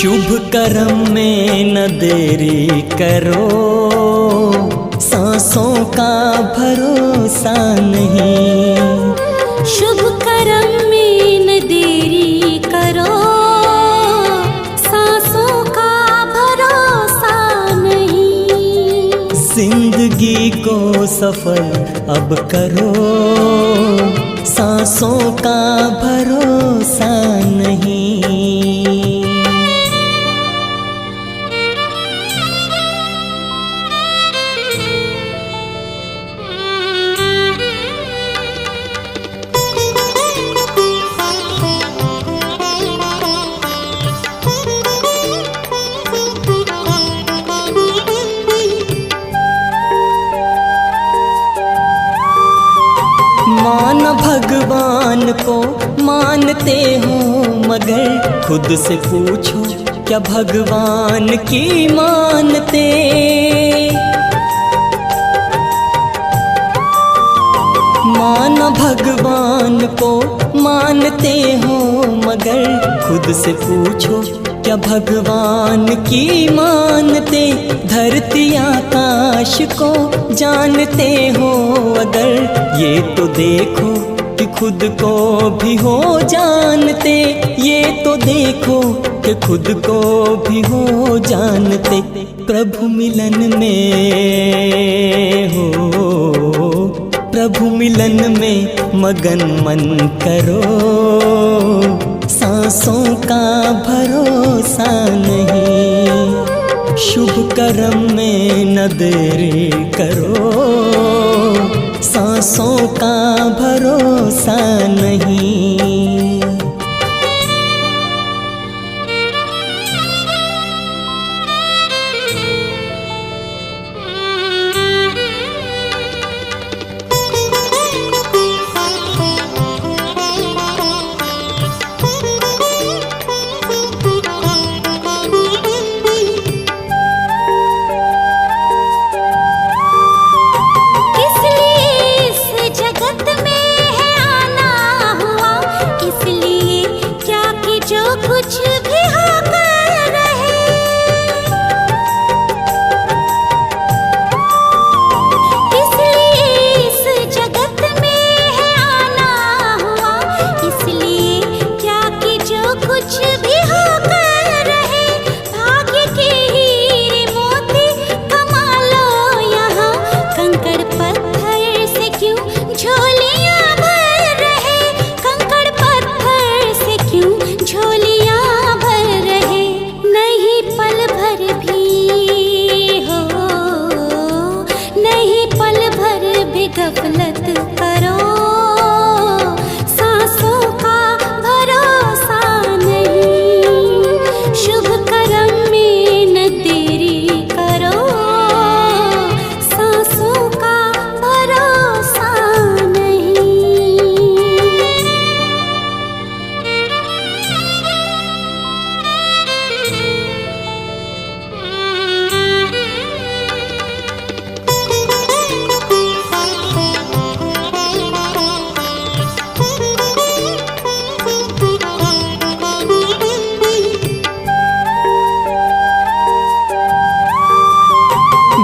शुभ कर्म में न देरी करो, सांसों का भरोसा नहीं। शुभ कर्म में न देरी करो, सांसों का भरोसा नहीं। जिंदगी को सफल अब करो, सांसों का भरोसा नहीं। मान भगवान को मानते हो, मगर खुद से पूछो क्या भगवान की मानते। मान भगवान को मानते हो, मगर खुद से पूछो क्या भगवान की मानते। धरती आकाश को जानते हो अगर, ये तो देखो कि खुद को भी हो जानते। ये तो देखो कि खुद को भी हो जानते। प्रभु मिलन में हो, प्रभु मिलन में मगन मन करो, सांसों का भरोसा नहीं। शुभ कर्म में न देरी करो, सांसों का भरोसा नहीं। गफलत करो, सांसों का भरोसा नहीं। शुभ कर्म में न देरी करो, सांसों का भरोसा नहीं।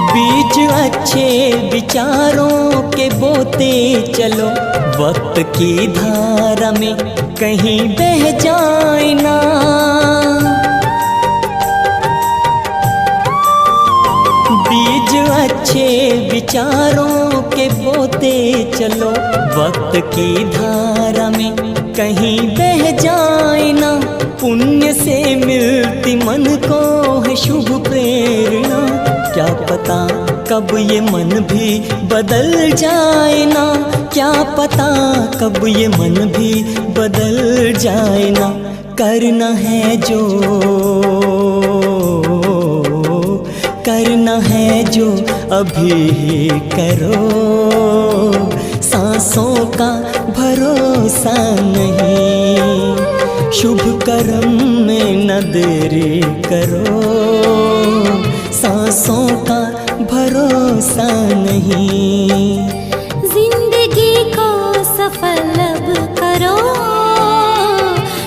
बीज अच्छे विचारों के बोते चलो, वक्त की धारा में कहीं बह जाए ना। बीज अच्छे विचारों के बोते चलो, वक्त की धारा में कहीं बह जाए ना। पुण्य से मिलती मन को है शुभ प्रेरणा, क्या पता कब ये मन भी बदल जाए ना। क्या पता कब ये मन भी बदल जाए ना। करना है जो, करना है जो अभी ही करो, सांसों का भरोसा नहीं। शुभ कर्म में न देरी करो, सांसों का भरोसा नहीं। जिंदगी को सफल अब करो,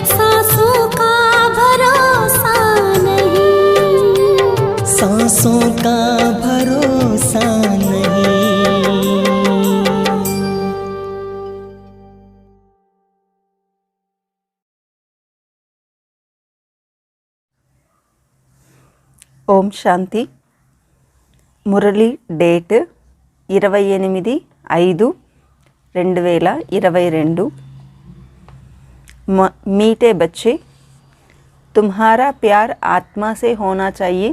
सांसों का भरोसा नहीं। ఓం శాంతి. మురళి డేట్ 28/5/2022. मीठे बच्चे, तुम्हारा प्यार आत्मा से होना चाहिए.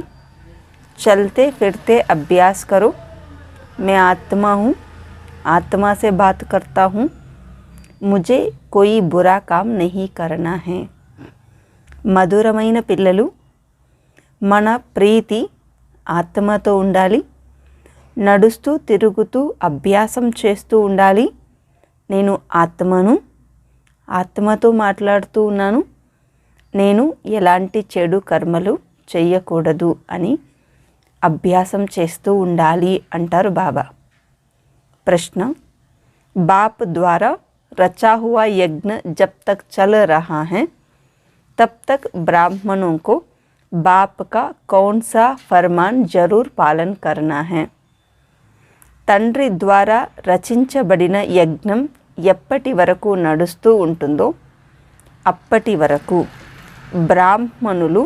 चलते फिरते अभ्यास करो. मैं आत्मा हूँ, आत्मा से बात करता हूँ. मुझे कोई बुरा काम नहीं करना है. మధురమైన పిల్లలు, మన ప్రీతి ఆత్మతో ఉండాలి. నడుస్తూ తిరుగుతూ అభ్యాసం చేస్తూ ఉండాలి. నేను ఆత్మను, ఆత్మతో మాట్లాడుతూ ఉన్నాను. నేను ఎలాంటి చెడు కర్మలు చెయ్యకూడదు అని అభ్యాసం చేస్తూ ఉండాలి అంటారు బాబా. ప్రశ్న, बाप द्वारा रचा हुआ यज्ञ जब तक चल रहा है तब तक ब्राह्मणों को बाप का कौन सा फरमान जरूर पालन करना है. తండ్రి ద్వారా రచించబడిన యజ్ఞం ఎప్పటి వరకు నడుస్తూ ఉంటుందో అప్పటి వరకు బ్రాహ్మణులు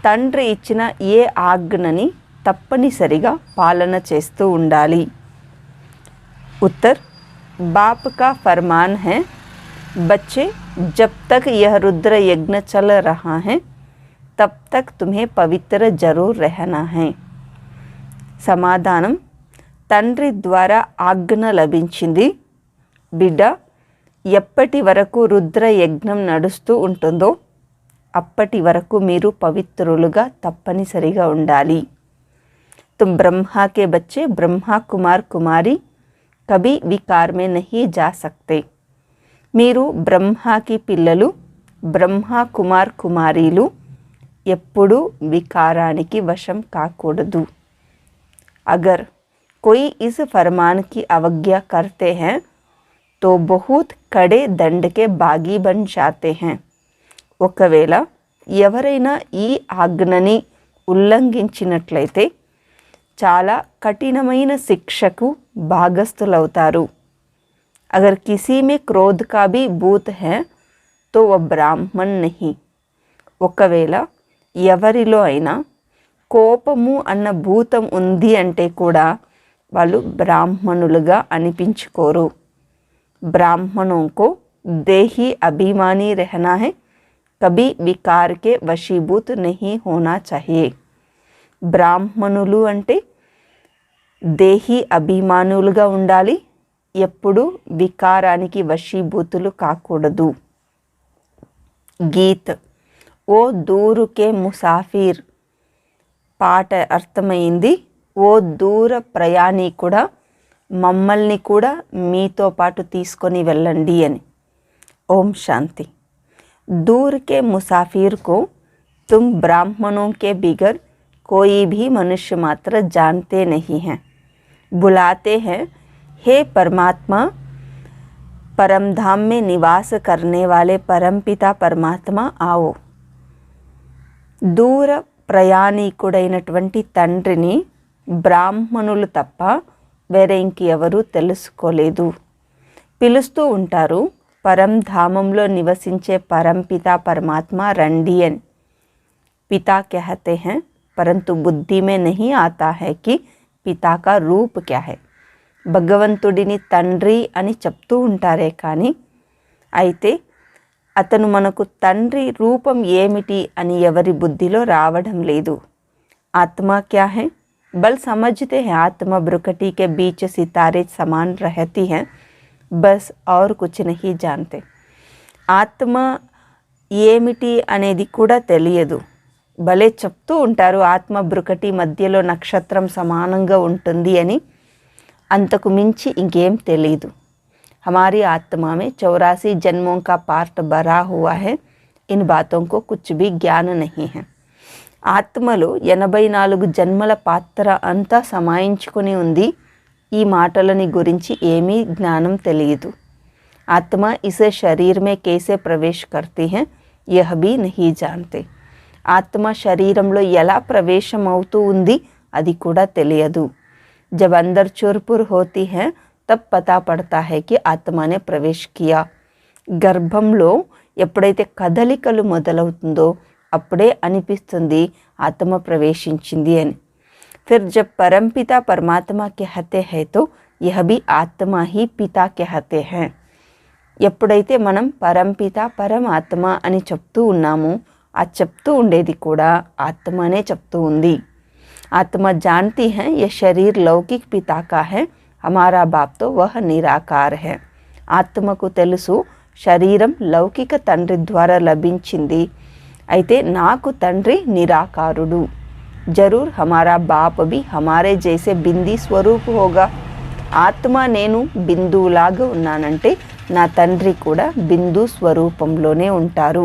తండ్రి ఇచ్చిన ఏ ఆజ్ఞని తప్పనిసరిగా పాలన చేస్తూ ఉండాలి. उत्तर, बाप का फरमान है, बच्चे जब तक यह रुद्र यज्ञ चल रहा है तब तक तुम्हें पवित्र जरूर रहना है. సమాధానం, తండ్రి ద్వారా ఆజ్ఞ లభించింది. బిడ్డ, ఎప్పటి వరకు రుద్ర యజ్ఞం నడుస్తూ ఉంటుందో అప్పటి వరకు మీరు పవిత్రులుగా తప్పనిసరిగా ఉండాలి. तुम ब्रह्मा के बच्चे ब्रह्मा कुमार कुमारी कभी विकार में नहीं जा सकते. మీరు బ్రహ్మాకి పిల్లలు, బ్రహ్మా కుమార్ కుమారీలు ఎప్పుడూ వికారానికి వశం కాకూడదు. अगर कोई इस फरमान की अवज्ञा करते हैं तो बहुत कड़े दंड के बागी बन जाते हैं. ఒకవేళ ఎవరైనా ఈ ఆజ్ఞని ఉల్లంఘించినట్లయితే చాలా కఠినమైన శిక్షకు భాగస్థులవుతారు. अगर किसी में क्रोध का भी भूत है तो वह ब्राह्मण नहीं. ఒకవేళ ఎవరిలో అయినా కోపము అన్న భూతం ఉంది అంటే కూడా వాళ్ళు బ్రాహ్మణులుగా అనిపించుకోరు. ब्राह्मणों को देही अभिमानी रहना है, कभी विकार के वशीभूत नहीं होना चाहिए. బ్రాహ్మణులు అంటే దేహి అభిమానులుగా ఉండాలి, ఎప్పుడు వికారానికి వశీభూతులు కాకూడదు. గీత్, ఓ దూరుకే ముసాఫిర్. పాట అర్థమైంది. ఓ దూర ప్రయాణికుడా, మమ్మల్ని కూడా మీతో పాటు తీసుకొని వెళ్ళండి అని. ఓం శాంతి. दूर के मुसाफिर को तुम ब्राह्मणों के बिगर कोई भी मनुष्य मात्र जानते नहीं हैं. बुलाते हैं, हे परमात्मा, परमधाम में निवास करने वाले परमपिता परमात्मा आओ. దూర ప్రయాణికుడైనటువంటి తండ్రిని బ్రాహ్మణులు తప్ప వేరే ఇంకెవరూ తెలుసుకోలేదు. పిలుస్తూ ఉంటారు, పరంధామంలో నివసించే పరంపిత పరమాత్మ రండి అని. पिता कहते हैं परंतु बुद्धि में नहीं आता है कि पिता का रूप क्या है. భగవంతుడిని తండ్రి అని చెప్తూ ఉంటారే కానీ అయితే అతను మనకు తండ్రి రూపం ఏమిటి అని ఎవరి బుద్ధిలో రావడం లేదు. ఆత్మ क्या है, बल समझते हैं आत्मा ब्रुकटी के बीच सितारे समान रहती हैं, बस और कुछ नहीं जानते. ఆత్మ ఏమిటి అనేది కూడా తెలియదు. భలే చెప్తూ ఉంటారు ఆత్మ బ్రుకటి మధ్యలో నక్షత్రం సమానంగా ఉంటుంది అని, అంతకు మించి ఇంకేం తెలీదు. हमारी आत्मा में 84 जन्मों का पार्ट भरा हुआ है, इन बातों को कुछ भी ज्ञान नहीं है. ఆత్మలో 84 జన్మల పాత్ర అంతా సమాయించుకొని ఉంది. ఈ మాటలని గురించి ఏమీ జ్ఞానం తెలియదు. ఆత్మ ఇస్ శరీర్ మే कैसे प्रवेश करती है यह भी नहीं जानते. ఆత్మ శరీరంలో ఎలా ప్రవేశం అవుతూ ఉంది అది కూడా తెలియదు. जब अंदर चुरपुर होती है तब पता पड़ता है कि आत्मा ने प्रवेश किया. గర్భంలో ఎప్పుడైతే కదలికలు మొదలవుతుందో అప్పుడే అనిపిస్తుంది ఆత్మ ప్రవేశించింది అని. फिर जब परमपिता परमात्मा कहते हैं तो यह भी आत्मा ही पिता कहते हैं. ఎప్పుడైతే మనం పరంపిత పరమాత్మ అని చెప్తూ ఉన్నామో ఆ చెప్తూ ఉండేది కూడా ఆత్మనే చెప్తూ ఉంది. ఆత్మ जानती है यह शरीर लौकिक पिता का है, हमारा बाप तो वह निराकार है. ఆత్మకు తెలుసు శరీరం లౌకిక తండ్రి ద్వారా లభించింది, అయితే నాకు తండ్రి నిరాకారుడు. जरूर हमारा बाप भी हमारे जैसे बिंदी स्वरूप होगा. ఆత్మ నేను బిందువులాగా ఉన్నానంటే నా తండ్రి కూడా బిందు స్వరూపంలోనే ఉంటారు.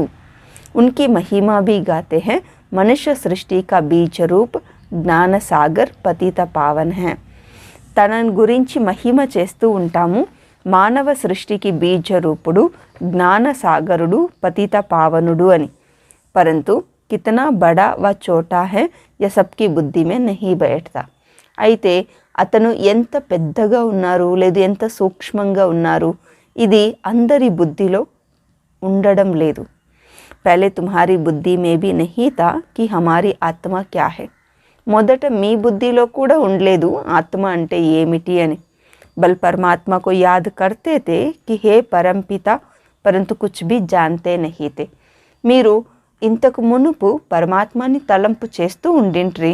उनकी महिमा भी गाते हैं. मनुष्य सृष्टि का बीज रूप ज्ञान सागर पतित पावन है. తన గురించి మహిమ చేస్తూ ఉంటాము. మానవ సృష్టికి బీజ రూపుడు జ్ఞాన సాగరుడు పతిత పావనుడు అని. परंतु कितना बड़ा व छोटा है यह सबकी बुद्धि में नहीं बैठता. అయితే అతను ఎంత పెద్దగా ఉన్నారు లేదు ఎంత సూక్ష్మంగా ఉన్నారు ఇది అందరి బుద్ధిలో ఉండడం లేదు. पहले तुम्हारी बुद्धि में भी नहीं था कि हमारी आत्मा क्या है. మొదట మీ బుద్ధిలో కూడా ఉండలేదు ఆత్మ అంటే ఏమిటి అని. बल परमात्मा को याद करते थे कि हे परमपिता, परंतु कुछ भी जानते नहीं थे. మీరు ఇంతకు మునుపు పరమాత్మని తలంపు చేస్తూ ఉండింట్రి,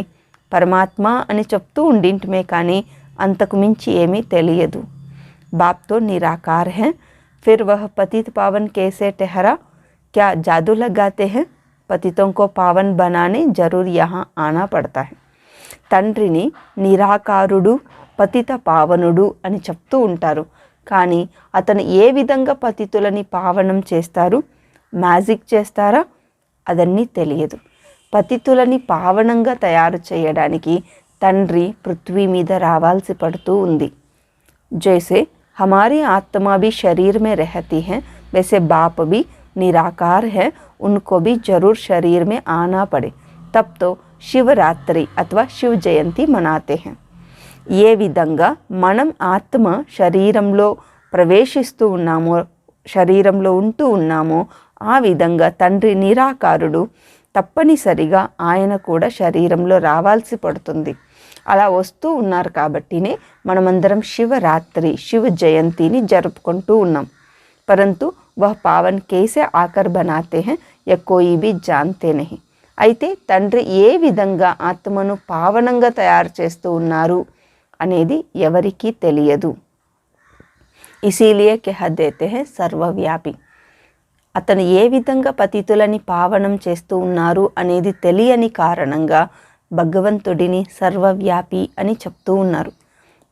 పరమాత్మ అని చెప్తూ ఉండింటమే కానీ అంతకు మించి ఏమీ తెలియదు. बाप तो निराकार है, फिर वह पतित पावन कैसे ठहरा. क्या जादू लगाते हैं. पतितों को पावन बनाने जरूर यहाँ आना पड़ता है. తండ్రిని నిరాకారుడు పతిత పావనుడు అని చెప్తూ ఉంటారు, కానీ అతను ఏ విధంగా పతితులని పావనం చేస్తారు, మ్యాజిక్ చేస్తారా అదన్నీ తెలియదు. పతితులని పావనంగా తయారు చేయడానికి తండ్రి పృథ్వీ మీద రావాల్సి పడుతూ ఉంది. जैसे हमारी आत्मा भी शरीर में रहती है वैसे बाप भी निराकार है, उनको भी जरूर शरीर में आना पड़े, तब तो शिवरात्रि अथवा शिव जयंती मनाते हैं. ఏ విధంగా మనం ఆత్మ శరీరంలో ప్రవేశిస్తూ ఉన్నామో శరీరంలో ఉంటూ ఉన్నామో ఆ విధంగా తండ్రి నిరాకారుడు, తప్పనిసరిగా ఆయన కూడా శరీరంలో రావాల్సి పడుతుంది. అలా వస్తూ ఉన్నారు కాబట్టినే మనమందరం శివరాత్రి శివ జయంతిని జరుపుకుంటూ ఉన్నాం. परंतु वह पावन कैसे आकर बनाते हैं या कोई भी जानते नहीं. అయితే తండ్రి ఏ విధంగా ఆత్మను పావనంగా తయారు చేస్తూ ఉన్నారు అనేది ఎవరికీ తెలియదు. ఇసీలియే కహ దేతే హై సర్వవ్యాపి. అతను ఏ విధంగా పతితులని పావనం చేస్తూ ఉన్నారు అనేది తెలియని కారణంగా భగవంతుడిని సర్వవ్యాపి అని చెప్తూ ఉన్నారు.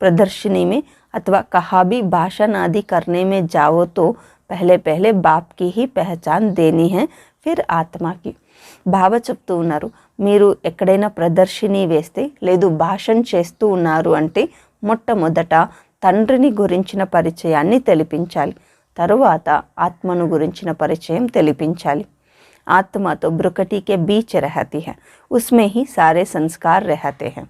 प्रदर्शनी में अथवा कहा भी भाषण आदि करने में जाओ तो पहले पहले बाप की ही पहचान देनी है, फिर आत्मा की. బాబా చెప్తూ ఉన్నారు, మీరు ఎక్కడైనా ప్రదర్శిని వేస్తే లేదు భాషణ చేస్తూ ఉన్నారు అంటే మొట్టమొదట తండ్రిని గురించిన పరిచయాన్ని తెలిపించాలి, తరువాత ఆత్మను గురించిన పరిచయం తెలిపించాలి. आत्मा तो ब्रुकटी के बीच रहती है, उसमें ही सारे संस्कार रहते हैं.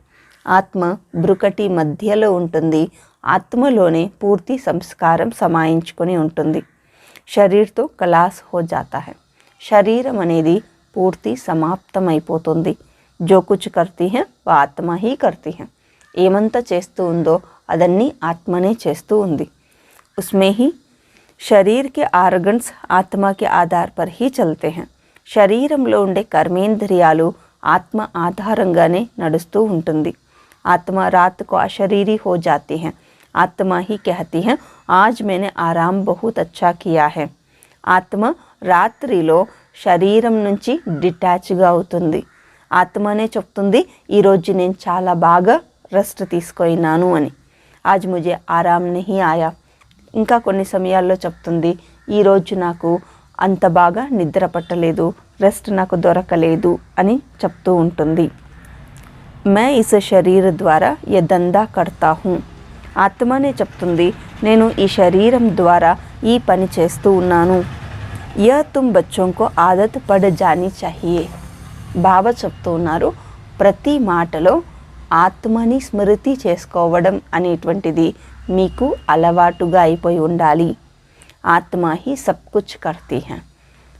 ఆత్మ బ్రుకటి మధ్యలో ఉంటుంది, ఆత్మలోనే పూర్తి సంస్కారం సమాయించుకొని ఉంటుంది. శరీర్తో కలాస్ హో జాతా హై. శరీరం అనేది పూర్తి సమాప్తమైపోతుంది. జో కుచ్ కర్తీ హై వా ఆత్మ హీ కర్తీ హై. ఏమంతా చేస్తూ ఉందో అదన్నీ ఆత్మనే చేస్తూ ఉంది. ఉస్మే హీ शरीर के आर्गन्स आत्मा के आधार पर ही चलते हैं. శరీరంలో ఉండే కర్మేంద్రియాలు ఆత్మ ఆధారంగానే నడుస్తూ ఉంటుంది. आत्मा रात को अशरीरी हो जाती है. आत्मा ही कहती है आज मैंने आराम बहुत अच्छा किया है. ఆత్మ రాత్రిలో శరీరం నుంచి డిటాచ్గా అవుతుంది. ఆత్మనే చెప్తుంది ఈరోజు నేను చాలా బాగా రెస్ట్ తీసుకున్నాను అని. ఆజ్ ముజే ఆరామ్ నహీ ఆయా. ఇంకా కొన్ని సమయాల్లో చెప్తుంది ఈరోజు నాకు అంత బాగా నిద్ర పట్టలేదు, రెస్ట్ నాకు దొరకలేదు అని చెప్తూ ఉంటుంది. मैं इस शरीर द्वारा ये धंधा करता हूँ. ఆత్మనే చెప్తుంది నేను ఈ శరీరం ద్వారా ఈ పని చేస్తూ ఉన్నాను. यह तुम बच्चों को आदत पड़ जानी चाहिए. బాబా చెప్తూ ఉన్నారు ప్రతి మాటలో ఆత్మని స్మృతి చేసుకోవడం అనేటువంటిది మీకు అలవాటుగా అయిపోయి ఉండాలి. ఆత్మ హీ సబ్ కుచ్ కర్తీ హై.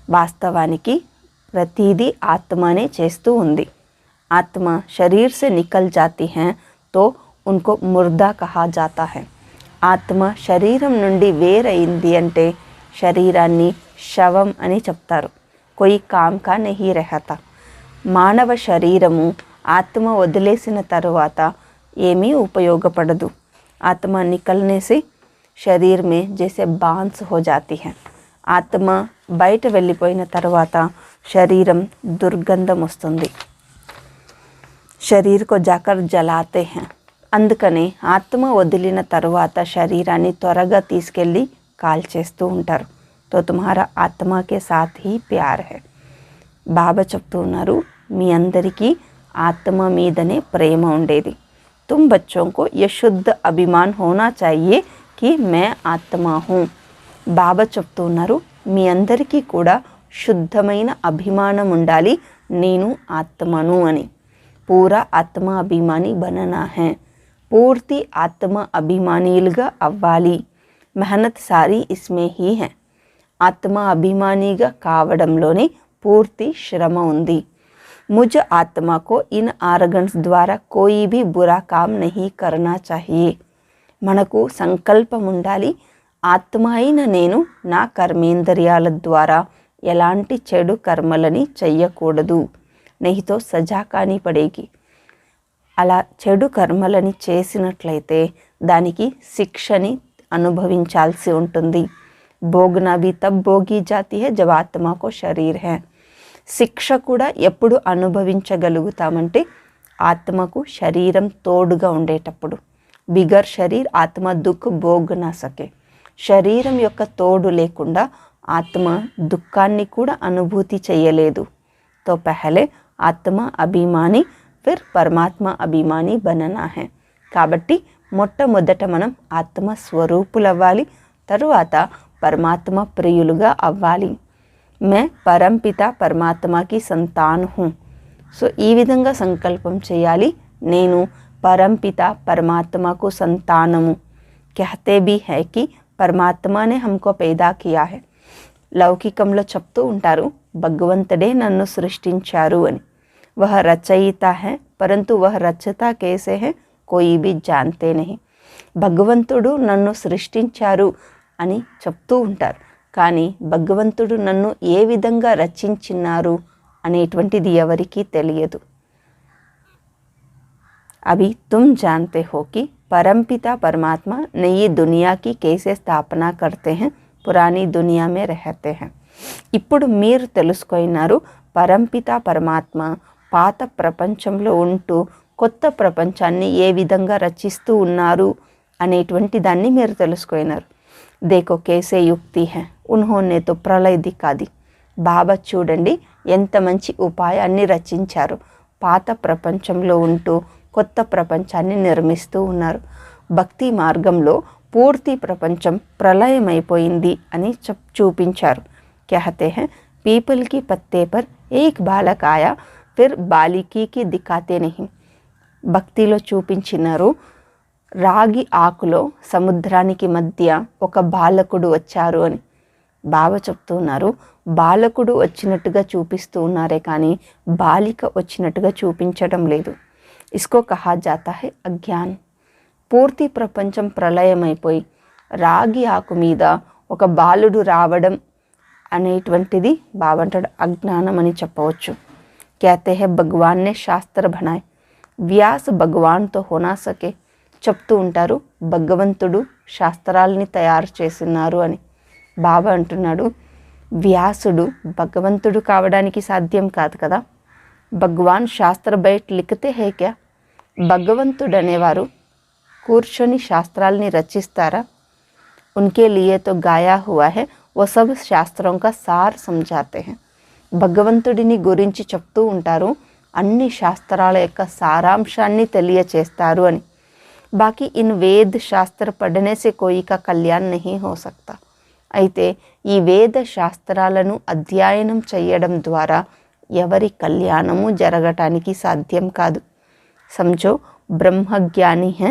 వాస్తవానికి ప్రతిదీ ఆత్మనే చేస్తూ ఉంది. ఆత్మ శరీర్ से निकल जाती हैं तो उनको मुर्दा कहा जाता है. ఆత్మ శరీరం నుండి వేరైంది అంటే శరీరాన్ని శవం అని చెప్తారు. कोई काम का नहीं रहता. మానవ శరీరము ఆత్మ వదిలేసిన తరువాత ఏమీ ఉపయోగపడదు. ఆత్మ निकलने से शरीर में जैसे बांस हो जाती है. ఆత్మ బయట వెళ్ళిపోయిన తర్వాత శరీరం దుర్గంధం వస్తుంది. శరీర్ को जाकर जलाते हैं. అందుకనే ఆత్మ వదిలిన తరువాత శరీరాన్ని త్వరగా తీసుకెళ్ళి కాల్చేస్తూ ఉంటారు. तो तुम्हारा आत्मा के साथ ही प्यार है. బాబా చెప్తూ ఉన్నారు, మీ అందరికీ ఆత్మ మీదనే ప్రేమ ఉండేది. तुम बच्चों को ये शुद्ध अभिमान होना चाहिए कि मैं आत्मा हूँ. బాబా చెప్తూ ఉన్నారు, మీ అందరికీ కూడా శుద్ధమైన అభిమానం ఉండాలి, నేను ఆత్మను అని. పూరా ఆత్మ అభిమాని బననా హై. పూర్తి ఆత్మ అభిమానీలుగా అవ్వాలి. మెహనత్ సారీ ఇస్మే హీ హై. ఆత్మ అభిమానిగా కావడంలోనే పూర్తి శ్రమ ఉంది. मुझ आत्मा को इन आर्गन्स द्वारा कोई भी बुरा काम नहीं करना चाहिए. మనకు సంకల్పం ఉండాలి, ఆత్మ అయిన నేను నా కర్మేంద్రియాల ద్వారా ఎలాంటి చెడు కర్మలని చెయ్యకూడదు. నహితో సజా కానీ పడేగి. అలా చెడు కర్మలని చేసినట్లయితే దానికి శిక్షని అనుభవించాల్సి ఉంటుంది. భోగ్నా భీ తబ్ భోగి జాతి హై జబ్ ఆత్మా కో శరీర్ హై. శిక్ష కూడా ఎప్పుడు అనుభవించగలుగుతామంటే ఆత్మకు శరీరం తోడుగా ఉండేటప్పుడు. బిగర్ శరీర్ ఆత్మ దుఃఖ భోగ్ నా సకే. శరీరం యొక్క తోడు లేకుండా ఆత్మ దుఃఖాన్ని కూడా అనుభూతి చేయలేదు. తో పహలే ఆత్మ అభిమాని ఫిర్ పరమాత్మ అభిమాని బననా హై. కాబట్టి మొట్టమొదట మనం ఆత్మ స్వరూపులవ్వాలి, తరువాత పరమాత్మ ప్రియులుగా అవ్వాలి. मैं परमपिता परमात्मा की संतान हूँ. సో ఈ విధంగా సంకల్పం చేయాలి, నేను परमपिता परमात्मा को సంతానము. कहते भी है कि परमात्मा ने हमको पैदा किया है. లౌకికంలో చెప్తూ ఉంటారు, భగవంతుడే నన్ను సృష్టించారు అని. वह रचयिता है परंतु वह रचता कैसे है कोई भी जानते नहीं. భగవంతుడు నన్ను సృష్టించారు అని చెప్తూ ఉంటారు, కానీ భగవంతుడు నన్ను ఏ విధంగా రచించినారు అనేటువంటిది ఎవరికీ తెలియదు. अभी तुम जानते हो कि परमपिता परमात्मा नई दुनिया की कैसे स्थापना करते हैं, पुरानी दुनिया में रहते हैं. ఇప్పుడు మీరు తెలుసుకున్నారు, పరంపిత పరమాత్మ పాత ప్రపంచంలో ఉంటూ కొత్త ప్రపంచాన్ని ఏ విధంగా రచిస్తూ ఉన్నారు అనేటువంటి దాన్ని మీరు తెలుసుకున్నారు. देखो कैसे युक्ति है, उन्होंने तो ప్రళయ దిఖా दी. బాబా చూడండి ఎంత మంచి ఉపాయాన్ని రచించారు. పాత ప్రపంచంలో ఉంటూ కొత్త ప్రపంచాన్ని నిర్మిస్తూ ఉన్నారు. భక్తి మార్గంలో పూర్తి ప్రపంచం ప్రళయమైపోయింది అని చూపించారు. कहते हैं पीपल की पत्ते पर एक बालक आया फिर बालिकी की दिखाते नहीं. భక్తిలో చూపించినారు, రాగి ఆకులో సముద్రానికి మధ్య ఒక బాలకుడు వచ్చారు అని. బాబా చెప్తున్నారు, బాలకుడు వచ్చినట్టుగా చూపిస్తూ ఉన్నారే కానీ బాలిక వచ్చినట్టుగా చూపించడం లేదు. ఇస్కో కహా జాతా హై అజ్ఞాన్. పూర్తి ప్రపంచం ప్రళయమైపోయి రాగి ఆకు మీద ఒక బాలుడు రావడం అనేటువంటిది బాబా అంటాడు అజ్ఞానం అని చెప్పవచ్చు. कहते हैं भगवान ने शास्त्र बनाए, व्यास भगवान तो होना सके. చెప్తూ ఉంటారు, భగవంతుడు శాస్త్రాలని తయారు చేసినారు అని. బాబా అంటున్నాడు, వ్యాసుడు భగవంతుడు కావడానికి సాధ్యం కాదు కదా. భగవాన్ శాస్త్ర బయట లిఖతే హై క్యా. భగవంతుడు అనేవారు కూర్చొని శాస్త్రాలని రచిస్తారా? उनके लिए तो गाया हुआ है, वो सब शास्त्रों का सार समझाते हैं. భగవంతుడిని గురించి చెప్తూ ఉంటారు, అన్ని శాస్త్రాల యొక్క సారాంశాన్ని తెలియచేస్తారు అని. बाकी इन वेद शास्त्र पढ़ने से कोई का कल्याण नहीं हो सकता. అయితే ఈ వేద శాస్త్రాలను అధ్యయనం చేయడం ద్వారా ఎవరి కళ్యాణము జరగటానికి సాధ్యం కాదు. समझो ब्रह्म ज्ञानी है,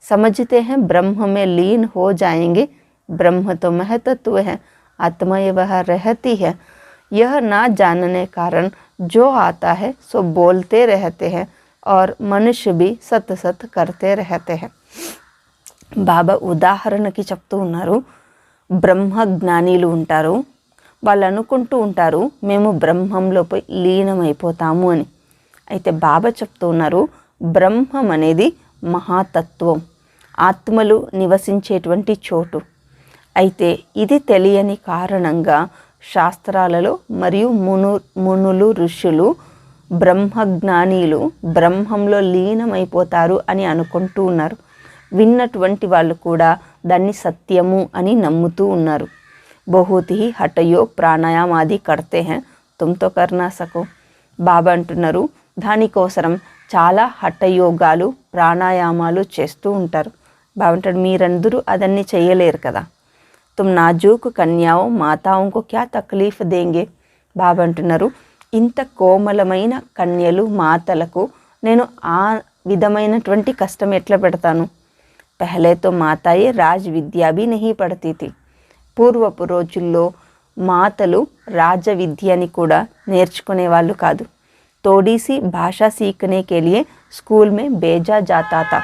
समझते हैं ब्रह्म में लीन हो जाएंगे. ब्रह्म तो महतत्व है, आत्मा ये वह रहती है. यह ना जानने कारण जो आता है सो बोलते रहते हैं और मनुष्य भी सत सत करते रहते हैं. బాబా ఉదాహరణకి చెప్తూ ఉన్నారు, బ్రహ్మజ్ఞానీలు ఉంటారు, వాళ్ళు అనుకుంటూ ఉంటారు మేము బ్రహ్మంలో పోయి లీనమైపోతాము అని. అయితే బాబా చెప్తూ ఉన్నారు బ్రహ్మం అనేది మహాతత్వం, ఆత్మలు నివసించేటువంటి చోటు. అయితే ఇది తెలియని కారణంగా శాస్త్రాలలో మరియు మునులు ఋషులు బ్రహ్మజ్ఞానీలు బ్రహ్మంలో లీనమైపోతారు అని అనుకుంటూ ఉన్నారు. విన్నటువంటి వాళ్ళు కూడా దాన్ని సత్యము అని నమ్ముతూ ఉన్నారు. బహుత్ హీ హఠయోగ్ ప్రాణాయామ్ ఆది కర్తే హై తుమ్ తో కర్ నా సకో. బాబా అంటున్నారు దానికోసరం చాలా హఠయోగాలు ప్రాణాయామాలు చేస్తూ ఉంటారు. బాబా అంటారు మీరందరూ అదన్నీ చేయలేరు కదా. తుమ్ నాజూక్ కన్యాओं మాతాओं को क्या तकलीफ देंगे. బాబా అంటున్నారు ఇంత కోమలమైన కన్యలు మాతలకు నేను ఆ విధమైనటువంటి కష్టం ఎట్లా పెడతాను. పహలే తో మాతాయే రాజ్ విద్యా భీ నహీ పడతీ థీ. పూర్వపు రోజుల్లో మాతలు రాజ విద్యని కూడా నేర్చుకునే వాళ్ళు కాదు. తోడీసి భాషా సీఖనే కే లియే స్కూల్ మే భేజా జాతా థా.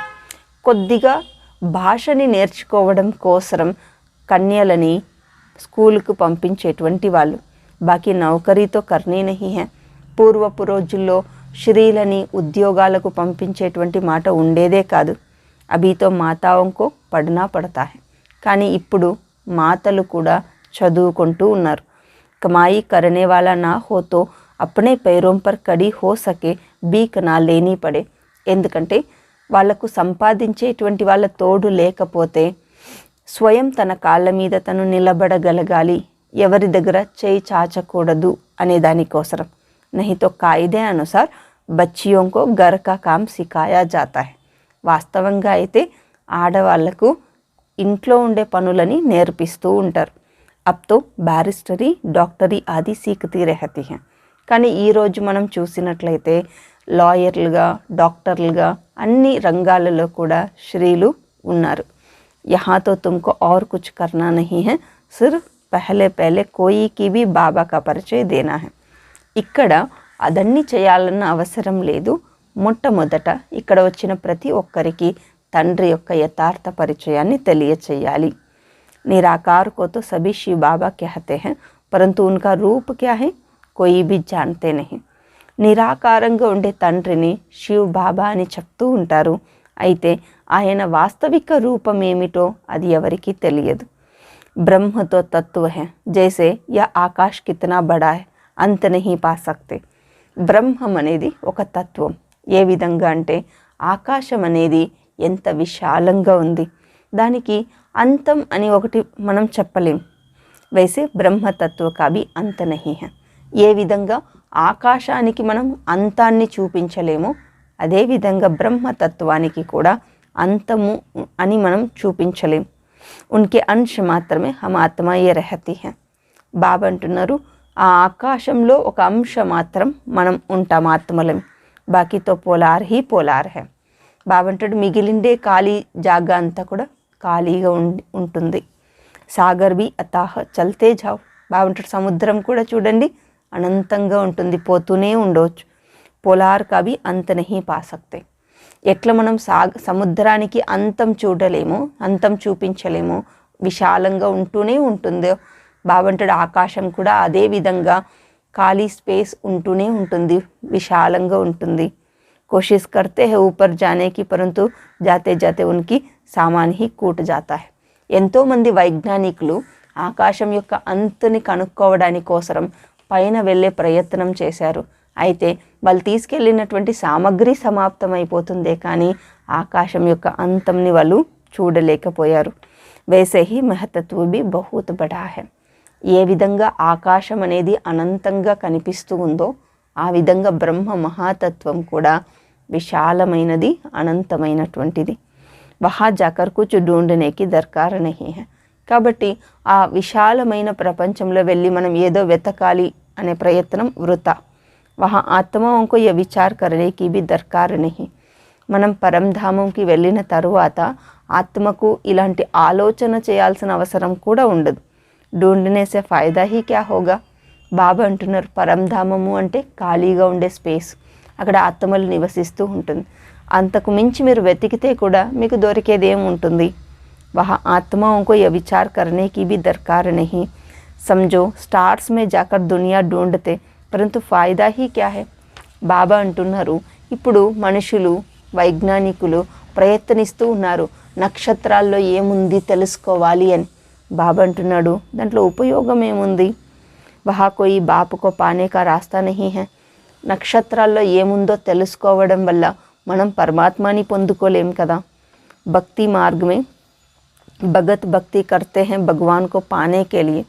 కొద్దిగా భాషని నేర్చుకోవడం కోసరం కన్యలని స్కూల్కు పంపించేటువంటి వాళ్ళు. బాకీ నౌకరీతో కర్నీ నహీ హై. పూర్వపు రోజుల్లో స్త్రీలని ఉద్యోగాలకు పంపించేటువంటి మాట ఉండేదే కాదు. అభితో మాతాओं పడనా పడతా హై. కానీ ఇప్పుడు మాతలు కూడా చదువుకుంటూ ఉన్నారు. కమాయి కరనే వాలా నా హో తో అప్నే पैरों पर कड़ी हो सके बीक ना लेनी पड़े. ఎందుకంటే వాళ్లకు సంపాదించేటువంటి వాళ్ళ తోడు లేకపోతే స్వయం తన కాళ్ళ మీద తను నిలబడగలగాలి, ఎవరి దగ్గర చేయి చాచకూడదు అనే దానికోసరం. नहीं तो कायदे अनुसार बच्चियों को घर का काम सिखाया जाता है. వాస్తవంగా అయితే ఆడవాళ్లకు ఇంట్లో ఉండే పనులని నేర్పిస్తూ ఉంటారు. అబ్ తో బ్యారిస్టరీ డాక్టరీ ఆది సీఖతీ రహతీ హై. కానీ ఈరోజు మనం చూసినట్లయితే లాయర్లుగా డాక్టర్లుగా అన్ని రంగాలలో కూడా స్త్రీలు ఉన్నారు. यहाँ तो तुमको और कुछ करना नहीं है, सिर्फ पहले कोई की भी बाबा का परिचय देना है. ఇక్కడ అదన్నీ చేయాలన్న అవసరం లేదు. మొట్టమొదట ఇక్కడ వచ్చిన ప్రతి ఒక్కరికి తండ్రి యొక్క యథార్థ పరిచయాన్ని తెలియచేయాలి. निराकार को तो सभी शिव बाबा कहते हैं, परंतु उनका रूप क्या है कोई भी जानते नहीं. నిరాకారంగా ఉండే తండ్రిని శివ్ బాబా అని చెప్తూ ఉంటారు. అయితే ఆయన వాస్తవిక రూపం ఏమిటో అది ఎవరికీ తెలియదు. బ్రహ్మ తో తత్వ హై, జైసే యా ఆకాశ్ కితనా బడా హై అంత నహీ పా సక్తే. బ్రహ్మం అనేది ఒక తత్వం. ఏ విధంగా అంటే ఆకాశం అనేది ఎంత విశాలంగా ఉంది, దానికి అంతం అని ఒకటి మనం చెప్పలేం. వైసే బ్రహ్మతత్వ కావి అంత నహీ హై. ఏ విధంగా ఆకాశానికి మనం అంతాన్ని చూపించలేమో అదేవిధంగా బ్రహ్మతత్వానికి కూడా అంతము అని మనం చూపించలేం. ఉన్కే అంశ మాత్రమే హమ్ ఆత్మ ఏ రహతీ హై. బాబా అంటున్నారు ఆ ఆకాశంలో ఒక అంశ మాత్రం మనం ఉంటాం ఆత్మలం. బాకీతో పోలార్ హీ పోలార్ హై. బాబా అంటాడు మిగిలిండే ఖాళీ జాగా అంతా కూడా ఖాళీగా ఉంటుంది. సాగర్ బి అతాహ చల్తే జావ్. బాబా అంటాడు సముద్రం కూడా చూడండి అనంతంగా ఉంటుంది, పోతూనే ఉండవచ్చు. పోలార్ కవి అంత నహీ పా సక్తే. ఎట్లా మనం సముద్రానికి అంతం చూడలేమో, అంతం చూపించలేమో, విశాలంగా ఉంటూనే ఉంటుందో బాబా అంటాడు ఆకాశం కూడా అదే విధంగా ఖాళీ స్పేస్ ఉంటూనే ఉంటుంది, విశాలంగా ఉంటుంది. కోషిష్ కర్తే హై ఊపర్ జానేకి, పరంతు జాతే జాతే ఉన్కి సామాన్ హీ కూట్ జాతా హై. ఎంతోమంది వైజ్ఞానికులు ఆకాశం యొక్క అంతుని కనుక్కోవడానికి కోసరం పైన వెళ్ళే ప్రయత్నం చేశారు. అయితే వాళ్ళు తీసుకెళ్ళినటువంటి సామగ్రి సమాప్తమైపోతుందే కానీ ఆకాశం యొక్క అంతంని వాళ్ళు చూడలేకపోయారు. वैसे ही महतत्व भी बहुत बड़ा है. ఏ విధంగా ఆకాశం అనేది అనంతంగా కనిపిస్తూ ఉందో ఆ విధంగా బ్రహ్మ మహాతత్వం కూడా విశాలమైనది, అనంతమైనటువంటిది. వహా జాకర్ కుచ్ ఢూంఢనేకి దర్కార్ నహీ హై. కాబట్టి ఆ విశాలమైన ప్రపంచంలో వెళ్ళి మనం ఏదో వెతకాలి అనే ప్రయత్నం వృథా. వహా ఆత్మకు ఏ విచార్ కరనేకి బి దర్కార్ నహీ. మనం పరంధామంకి వెళ్ళిన తరువాత ఆత్మకు ఇలాంటి ఆలోచన చేయాల్సిన అవసరం కూడా ఉండదు. ढूंढने से फ़ायदा ही क्या होगा. బాబా అంటున్నారు పరంధామము అంటే ఖాళీగా ఉండే స్పేస్, అక్కడ ఆత్మలు నివసిస్తూ ఉంటుంది. అంతకు మించి మీరు వెతికితే కూడా మీకు దొరికేది ఏముంటుంది? वहाँ आत्माओं को यह विचार करने की भी दरकार नहीं। समझो स्टार्स में जाकर दुनिया ढूंढते परंतु फ़ायदा ही क्या है? బాబా అంటున్నారు ఇప్పుడు మనుషులు వైజ్ఞానికులు ప్రయత్నిస్తూ ఉన్నారు నక్షత్రాల్లో ఏముంది తెలుసుకోవాలి అని. బాబా అంటున్నాడు దాంట్లో ఉపయోగం ఏముంది? వహా కోయి బాపుకో పానే కా రాస్తా నహీ హై. నక్షత్రాల్లో ఏముందో తెలుసుకోవడం వల్ల మనం పరమాత్మని పొందుకోలేం కదా. భక్తి మార్గమే भगत भक्ति करते हैं भगवान को पाने के लिए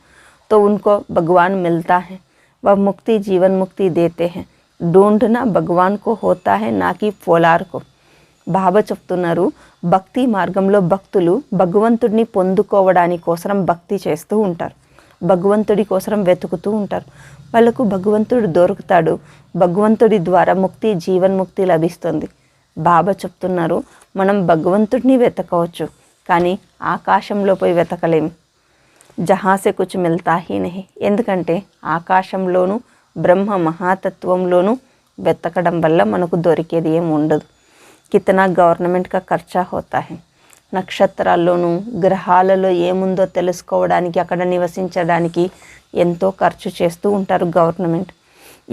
तो उनको भगवान मिलता है, वह मुक्ति जीवन मुक्ति देते हैं. ढूंढना भगवान को होता है ना कि फोलार को. బాబా చెప్తున్నారు భక్తి మార్గంలో భక్తులు భగవంతుడిని పొందుకోవడానికి కోసం భక్తి చేస్తూ ఉంటారు, భగవంతుడి కోసం వెతుకుతూ ఉంటారు. వాళ్ళకు భగవంతుడు దొరుకుతాడు, భగవంతుడి ద్వారా ముక్తి జీవన్ముక్తి లభిస్తుంది. బాబా చెప్తున్నారు మనం భగవంతుడిని వెతకవచ్చు కానీ ఆకాశంలో పోయి వెతకలేం. జహాసే కుచ్ మిల్తా హీ నహీ. ఎందుకంటే ఆకాశంలోనూ బ్రహ్మ మహాతత్వంలోనూ వెతకడం వల్ల మనకు దొరికేది ఏం ఉండదు. కితనా గవర్నమెంట్ కా ఖర్చా హోతా హై. నక్షత్రాల్లోనూ గ్రహాలలో ఏముందో తెలుసుకోవడానికి అక్కడ నివసించడానికి ఎంతో ఖర్చు చేస్తూ ఉంటారు గవర్నమెంట్.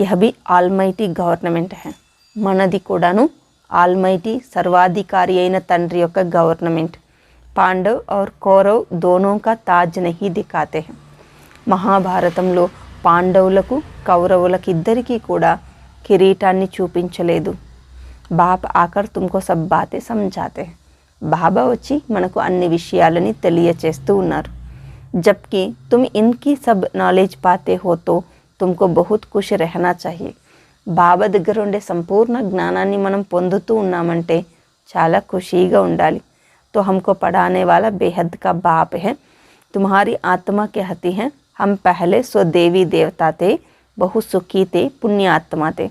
యహ భీ ఆల్మైటీ గవర్నమెంట్ హై. మనది కూడాను ఆల్మైటీ సర్వాధికారి అయిన తండ్రి యొక్క గవర్నమెంట్. పాండవ్ और కౌరవ్ दोनों का ताज नहीं दिखाते हैं. మహాభారతంలో పాండవులకు కౌరవులకు ఇద్దరికీ కూడా కిరీటాన్ని చూపించలేదు. బాబా ఆకర్ తుమ్కో సబ్ బాతే సమझाते हैं. బాబా వచ్చి మనకు అన్ని విషయాలని తెలియచేస్తూ ఉన్నారు. జబ్కి తుమ్ ఇన్కి సబ్ నాలెడ్జ్ పాతే హో తో తుమ్కో బహుత్ ఖుష్ రహనా చాహియే. బాబా దగ్గర ఉండే సంపూర్ణ జ్ఞానాన్ని మనం పొందుతూ ఉన్నామంటే చాలా ఖుషీగా ఉండాలి. तो हमको पढ़ाने वाला बेहद का बाप है. तुम्हारी आत्मा कहती है हम पहले सो देवी देवता थे, बहुत सुखी थे, पुण्य आत्मा थे.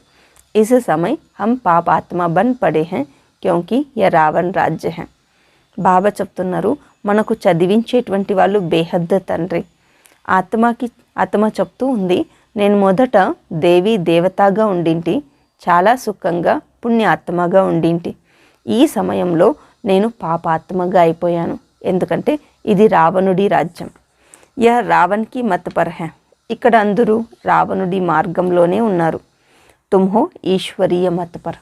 इस समय हम पाप आत्मा बन पड़े हैं क्योंकि यह रावण राज्य है. బాబా చెప్తున్నారు మనకు చదివించేటువంటి వాళ్ళు బేహద్ తండ్రి. ఆత్మ చెప్తూ ఉంది నేను మొదట దేవి దేవతగా ఉండింటి, చాలా సుఖంగా పుణ్యాత్మగా ఉండింటి. ఈ సమయంలో నేను పాపాత్మగా అయిపోయాను ఎందుకంటే ఇది రావణుడి రాజ్యం. యహ రావణ్కి మత్ పర్ హై. ఇక్కడ అందరూ రావణుడి మార్గంలోనే ఉన్నారు. తుమ్ హో ఈశ్వరీయ మత్ పర్.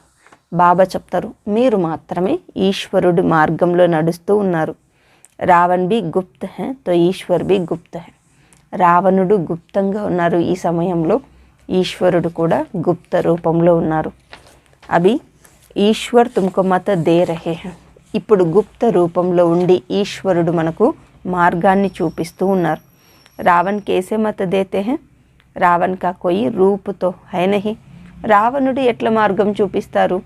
బాబా చెప్తారు మీరు మాత్రమే ఈశ్వరుడి మార్గంలో నడుస్తూ ఉన్నారు. రావణ్ బి గుప్త్ హై తో ఈశ్వర్ బి గుప్త్ హై. రావణుడు గుప్తంగా ఉన్నారు ఈ సమయంలో, ఈశ్వరుడు కూడా గుప్త రూపంలో ఉన్నారు. అభి ఈశ్వర్ తుమ్కో మత దే రహే హై. ఇప్పుడు గుప్త రూపంలో ఉండి ఈశ్వరుడు మనకు మార్గాన్ని చూపిస్తూ ఉన్నారు. రావణ్ కేసే మత దేతే హై. రావణ్ కా కోయి రూప్ తో హై నహీ. రావణుడు ఎట్లా మార్గం చూపిస్తారు?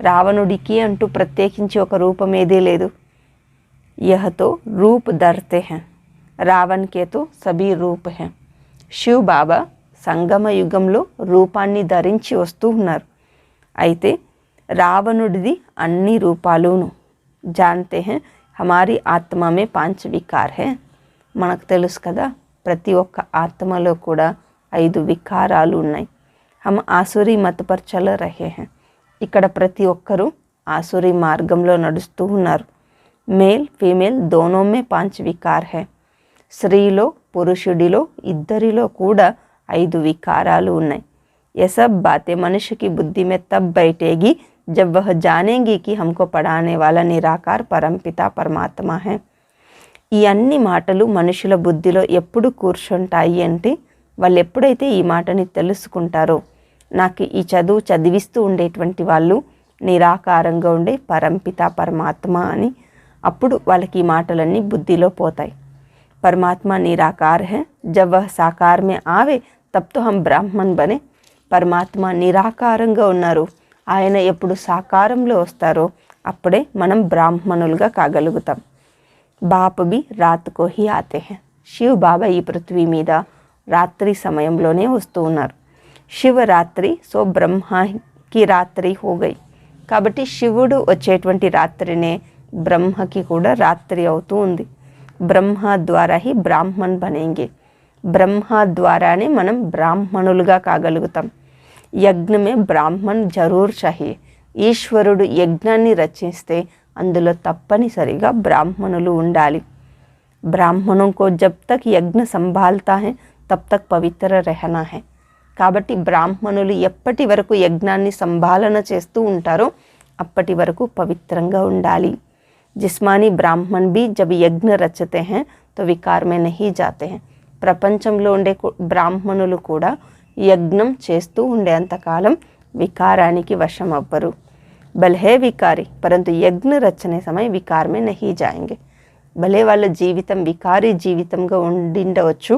రావణుడికి అంటూ ప్రత్యేకించి ఒక రూపం ఏదీ లేదు. యహతో రూప్ ధర్తే హై. రావణ్ కే తో సభీ రూప్ హై. శివ్ బాబా సంగమ యుగంలో రూపాన్ని ధరించి వస్తూ ఉన్నారు. అయితే రావణుడిది అన్ని రూపాలును. जानते हैं हमारी आत्मा में 5 विकार है. మనకు తెలుసు కదా ప్రతి ఒక్క ఆత్మలో కూడా 5 వికారాలు ఉన్నాయి. హమ్ ఆసురీ మత్ పర్ చల్ రహే హై. ఇక్కడ ప్రతి ఒక్కరూ ఆసురీ మార్గంలో నడుస్తూ ఉన్నారు. మేల్ ఫీమేల్ దోనో మే 5 వికార్ హై. స్త్రీలో పురుషుడిలో ఇద్దరిలో కూడా 5 వికారాలు ఉన్నాయి. ये सब बातें मनुष्य की बुद्धि में तब बैठेगी जब वह जानेंगी कि हमको पढ़ाने वाला निराकार परमपिता परमात्मा है. ఈ అన్ని మాటలు మనుషుల బుద్ధిలో ఎప్పుడు కూర్చుంటాయి అంటే వాళ్ళు ఎప్పుడైతే ఈ మాటని తెలుసుకుంటారో నాకు ఈ చదువు చదివిస్తూ ఉండేటువంటి వాళ్ళు నిరాకారంగా ఉండే పరంపిత పరమాత్మ అని, అప్పుడు వాళ్ళకి ఈ మాటలన్నీ బుద్ధిలో పోతాయి. పరమాత్మ నిరాకార్ హై. జబ్ వహ్ సాకార్ మే ఆవే తబ్ తో హమ్ బ్రాహ్మణ్ బనే. పరమాత్మ నిరాకారంగా ఉన్నారు, ఆయన ఎప్పుడు సాకారంలో వస్తారో అప్పుడే మనం బ్రాహ్మణులుగా కాగలుగుతాం. బాప్ బి రాత్ కో హీ ఆతే హై. శివ్ బాబా ఈ పృథ్వీ మీద రాత్రి సమయంలోనే వస్తూ ఉన్నారు. శివరాత్రి సో బ్రహ్మకి రాత్రి హోగై. కాబట్టి శివుడు వచ్చేటువంటి రాత్రినే బ్రహ్మకి కూడా రాత్రి అవుతూ ఉంది. బ్రహ్మ ద్వారా హీ బ్రాహ్మణ్ బనేంగే. బ్రహ్మ ద్వారానే మనం బ్రాహ్మణులుగా కాగలుగుతాం. యజ్ఞమే బ్రాహ్మణ్ జరూర్ చాహియే. ఈశ్వరుడు యజ్ఞాన్ని రచిస్తే అందులో తప్పనిసరిగా బ్రాహ్మణులు ఉండాలి. బ్రాహ్మణోं को जब तक यज्ञ संभालता है तब तक पवित्र रहना है. కాబట్టి బ్రాహ్మణులు ఎప్పటి వరకు యజ్ఞాన్ని సంభాలన చేస్తూ ఉంటారో అప్పటి వరకు పవిత్రంగా ఉండాలి. जिस्मानी ब्राह्मण भी जब यज्ञ रचते हैं तो विकार में नहीं जाते हैं. ప్రపంచంలో ఉండే బ్రాహ్మణులు కూడా యజ్ఞం చేస్తూ ఉండేంతకాలం వికారానికి వశం అవ్వరు. భలే వికారి పరంతు యజ్ఞ రచనే సమయ వికార్ మే నహీ జాయేంగే. భలే వాళ్ళ జీవితం వికారీ జీవితంగా ఉండిండవచ్చు,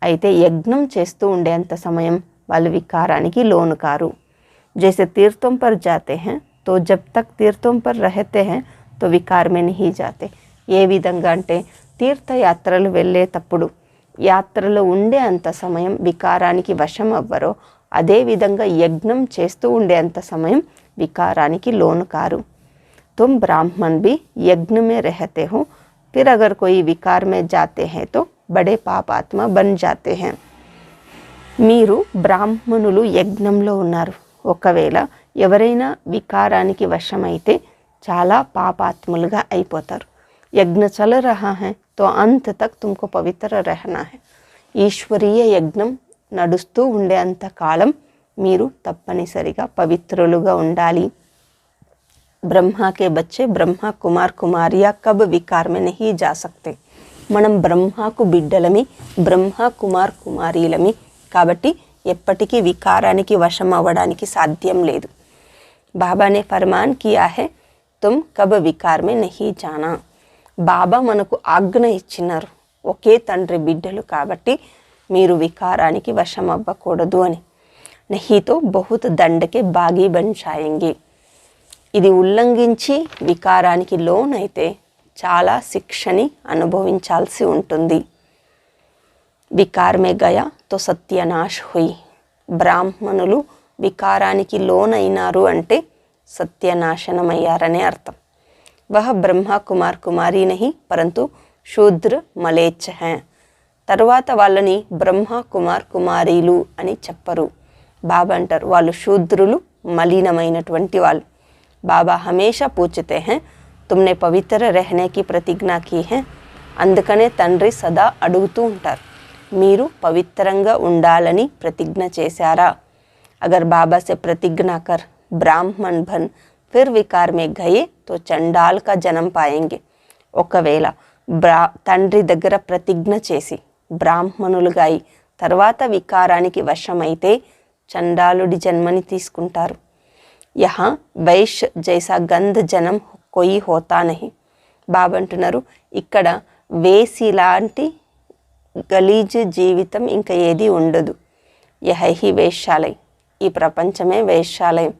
అయితే యజ్ఞం చేస్తూ ఉండేంత సమయం వాళ్ళు వికారానికి లోను కారు. जैसे तीर्थों पर जाते हैं तो जब तक तीर्थों पर रहते हैं तो विकार में नहीं जाते. ఏ విధంగా అంటే తీర్థయాత్రలు వెళ్ళేటప్పుడు యాత్రలో ఉండే అంత సమయం వికారానికి వశం అవ్వరో అదేవిధంగా యజ్ఞం చేస్తూ ఉండే అంత సమయం వికారానికి లోను కారు. तुम ब्राह्मण भी यज्ञ में रहते हो, फिर अगर कोई विकार में जाते हैं तो बड़े पापात्मा बन जाते हैं. మీరు బ్రాహ్మణులు యజ్ఞంలో ఉన్నారు, ఒకవేళ ఎవరైనా వికారానికి వశమైతే చాలా పాపాత్ములుగా అయిపోతారు. యజ్ఞ చల రహా హై తో అంత తక్ తుమ్కో పవిత్ర రహనా హై. ఈశ్వరీయ యజ్ఞం నడుస్తూ ఉండే అంత కాలం మీరు తప్పనిసరిగా పవిత్రులుగా ఉండాలి. బ్రహ్మా కే బచ్చే బ్రహ్మ కుమార్ కుమారియా కబ్ వికార్ మే నహీ జా సక్తే. మనం బ్రహ్మకు బిడ్డలమి, బ్రహ్మ కుమార్ కుమారీలమి, కాబట్టి ఎప్పటికీ వికారానికి వశం అవ్వడానికి సాధ్యం లేదు. బాబానే ఫర్మాన్ కియా హై తుమ్ కబ్ వికార్ మే నహీ జానా. బాబా మనకు ఆజ్ఞ ఇచ్చినారు, ఒకే తండ్రి బిడ్డలు కాబట్టి మీరు వికారానికి వశం అవ్వకూడదు అని. నహీతో బహుత్ దండకే బాగీ బన్ జాయేంగే. ఇది ఉల్లంఘించి వికారానికి లోనైతే చాలా శిక్షని అనుభవించాల్సి ఉంటుంది. వికార్ మే గయా తో సత్యనాశ్ హుయి. బ్రాహ్మణులు వికారానికి లోనైనారు అంటే సత్యనాశనమయ్యారనే అర్థం. వహ బ్రహ్మ కుమార్ కుమారి నహి పరంతు శూద్ర మలేచ్ఛ హై. తరువాత వాళ్ళని బ్రహ్మ కుమార్ కుమారీలు అని చెప్పరు. బాబా అంటారు వాళ్ళు శూద్రులు, మలినమైనటువంటి వాళ్ళు. బాబా హమేషా పూछते हैं तुमने పవిత్ర रहने की प्रतिज्ञा की है. అందుకనే తండ్రి సదా అడుగుతూ ఉంటారు, మీరు పవిత్రంగా ఉండాలని ప్రతిజ్ఞ చేశారా? अगर बाबा से प्रतिज्ञा कर ब्राह्मण बन फिर विकार में गए तो चंडाल का जन्म पाएंगे. ఒకవేళ తండ్రి దగ్గర ప్రతిజ్ఞ చేసి బ్రాహ్మణులుగా అయి తర్వాత వికారానికి వశమైతే చండాలుడి జన్మని తీసుకుంటారు. యహా వైశ్య జైసా గంధ జనం కోయి హోతా నహి. బాబా అంటున్నారు ఇక్కడ వేసి లాంటి గలీజ్ జీవితం ఇంకా ఏది ఉండదు. యహ హి వేశ్యాలయ, ఈ ప్రపంచమే వేశ్యాలయం.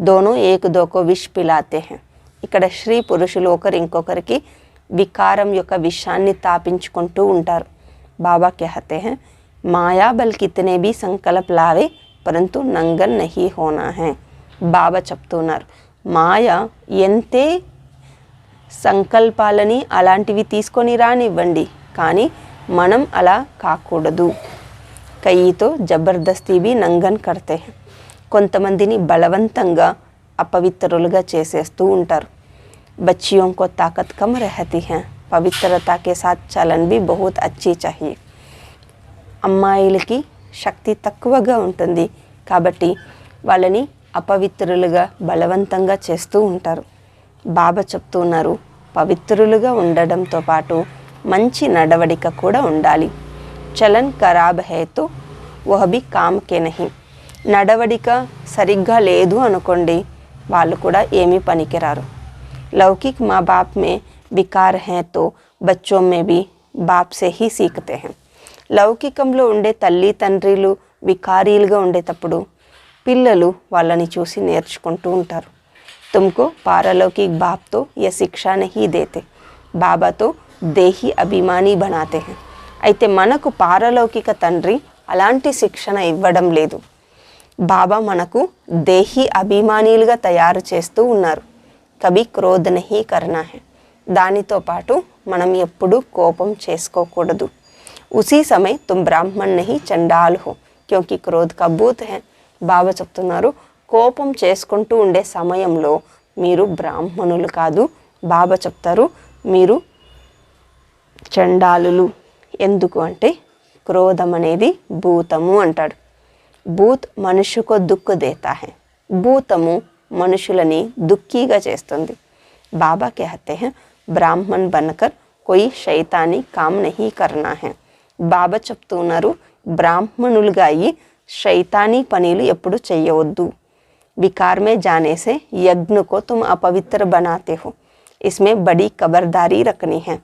దోనో ఏక్ దోకో విష్ పిలాతే హై. ఇక్కడ స్త్రీ పురుషులు ఒకరు ఇంకొకరికి వికారం యొక్క విషాన్ని తాపించుకుంటూ ఉంటారు. బాబా कहते हैं మాయా బల్ కితనే భీ సంకల్ప లావే పరంతు నంగన్ నహీ హోనా హై. బాబా చెప్తున్నారు మాయ ఎంతే సంకల్పాలని అలాంటివి తీసుకొని రానివ్వండి, కానీ మనం అలా కాకూడదు. కయ్యితో జబర్దస్తీ భీ నంగన్ కర్తే హై. కొంతమందిని బలవంతంగా అపవిత్రులుగా చేసేస్తూ ఉంటారు. बच्चियों को ताकत कम रहती है, पवित्रता के साथ चलन भी बहुत अच्छी चाहिए. అమ్మాయిలకి శక్తి తక్కువగా ఉంటుంది కాబట్టి వాళ్ళని అపవిత్రులుగా బలవంతంగా చేస్తూ ఉంటారు. బాబా చెప్తున్నారు పవిత్రులుగా ఉండడంతో పాటు మంచి నడవడిక కూడా ఉండాలి. చలన్ ఖరాబ్ హై తో వహ్ భీ కామ్ కే నహీ. నడవడిక సరిగ్గా లేదు అనుకోండి, వాళ్ళు కూడా ఏమీ పనికిరారు. लौकिक माँ बाप में विकार हैं तो बच्चों में भी बाप से ही सीखते हैं. లౌకికంలో ఉండే తల్లి తండ్రులు వికారీలుగా ఉండేటప్పుడు పిల్లలు వాళ్ళని చూసి నేర్చుకుంటూ ఉంటారు. तुमको पारलौकिक बाप तो यह शिक्षा नहीं देते, बाबा तो देही अभिमानी बनाते हैं. అయితే మనకు పారలౌకిక తండ్రి అలాంటి శిక్షణ ఇవ్వడం లేదు. బాబా మనకు దేహి అభిమానీలుగా తయారు చేస్తూ ఉన్నారు. కభీ క్రోధ నహీ కర్నా హై. దానితో పాటు మనం ఎప్పుడూ కోపం చేసుకోకూడదు. उसी समय तुम ब्राह्मण नहीं चंडाल हो, क्योंकि क्रोध का भूत है. బాబా చెప్తున్నారు, కోపం చేసుకుంటూ ఉండే సమయంలో మీరు బ్రాహ్మణులు కాదు. బాబా చెప్తారు మీరు చండాలులు. ఎందుకు అంటే క్రోధం అనేది భూతము అంటాడు. భూత్ మనుషుకో దుఃఖ దేతా హై. భూతము మనుషులని దుఃఖీగా చేస్తుంది. బాబా कहते हैं ब्राह्मण बनकर कोई शैतानी काम नहीं करना है. బాబా చెప్తున్నారు బ్రాహ్మణులుగా అయ్యి शैतानी పనులు ఎప్పుడు చేయవద్దు. विकार में जाने से यज्ञ को तुम अपवित्र बनाते हो. इसमें बड़ी खबरदारी रखनी है.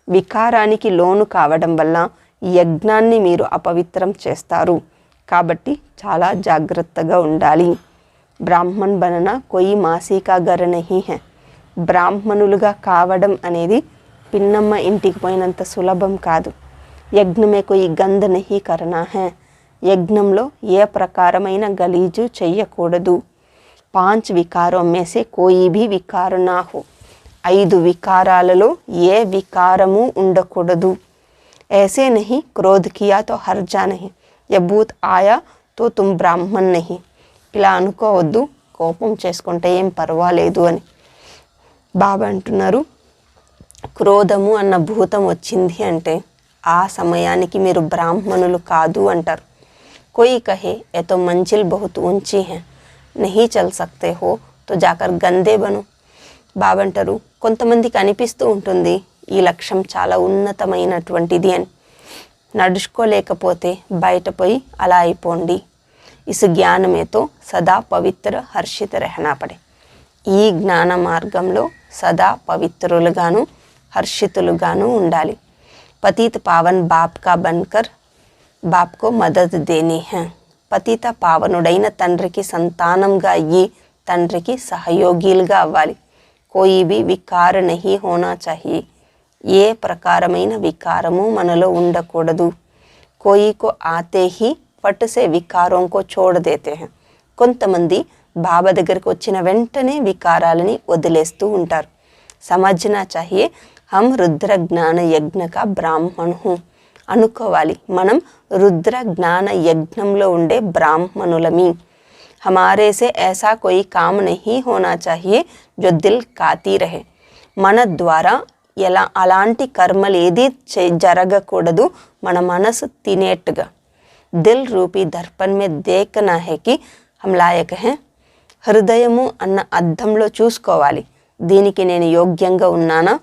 వికారానికి లోను కావడం వల్ల యజ్ఞాన్ని మీరు అపవిత్రం చేస్తారు. కాబట్టి చాలా జాగ్రత్తగా ఉండాలి. బ్రాహ్మణ్ బననా కోయి మాసీకా గర్ నహీ హై. బ్రాహ్మణులుగా కావడం అనేది పిన్నమ్మ ఇంటికి పోయినంత సులభం కాదు. యజ్ఞమే కోయి గంధ నహీ కర్నా హై. యజ్ఞంలో ఏ ప్రకారమైన గలీజు చెయ్యకూడదు. 5 వికారోं में से कोई भी विकार ना हो. 5 వికారాలలో ఏ వికారము ఉండకూడదు. ऐसे नहीं क्रोध किया तो हर्जा नहीं, या भूत आया तो तुम ब्राह्मण नहीं. ఇలా అనుకోవద్దు, కోపం చేసుకుంటే ఏం పర్వాలేదు అని. బాబా అంటున్నారు క్రోధము అన్న భూతం వచ్చింది అంటే ఆ సమయానికి మీరు బ్రాహ్మణులు కాదు అంటారు. कोई कहे ये तो मंजिल बहुत ऊंची है, नहीं चल सकते हो तो जाकर गंदे बनो. బాబా అంటారు కొంతమందికి అనిపిస్తూ ఉంటుంది ఈ లక్ష్యం చాలా ఉన్నతమైనటువంటిది అని. నడుచుకోలేకపోతే బయట పోయి అలా అయిపోండి. इस ज्ञान में तो सदा पवित्र हर्षित रहना पड़े. ఈ జ్ఞాన మార్గంలో సదా పవిత్రులుగాను హర్షితులుగాను ఉండాలి. పతిత పావన్ బాప్ కా బన్కర్ బాప్ కో మదద్ దేనీ హై. పతిత పావనుడైన తండ్రికి సంతానంగా అయ్యి తండ్రికి సహయోగిలుగా అవ్వాలి. కోయి భీ వికార నహీ హోనా చాహియే. ఏ ప్రకారమైన వికారము మనలో ఉండకూడదు. కోయి కో ఆతే హీ ఫట్ సే వికారోం కో చోడ్ దేతే హై. కొంతమంది బాబా దగ్గరికి వచ్చిన వెంటనే వికారాలని వదిలేస్తూ ఉంటారు. సమజ్నా చాహియే హమ్ రుద్ర జ్ఞాన యజ్ఞ కా బ్రాహ్మణ్ హూ. అనుకోవాలి మనం రుద్ర జ్ఞాన యజ్ఞంలో ఉండే బ్రాహ్మణులమి. हमारे से ऐसा कोई काम नहीं होना चाहिए जो दिल काती रहे. మన ద్వారా అలాంటి కర్మలు ఏది జరగకూడదు మన మనసు తినేట్టుగా. దిల్ రూపీ దర్పణ్ మే దేఖనా హై కి హమ్ లాయక్ హై. హృదయము అన్న అద్దంలో చూసుకోవాలి దీనికి నేను యోగ్యంగా ఉన్నానా.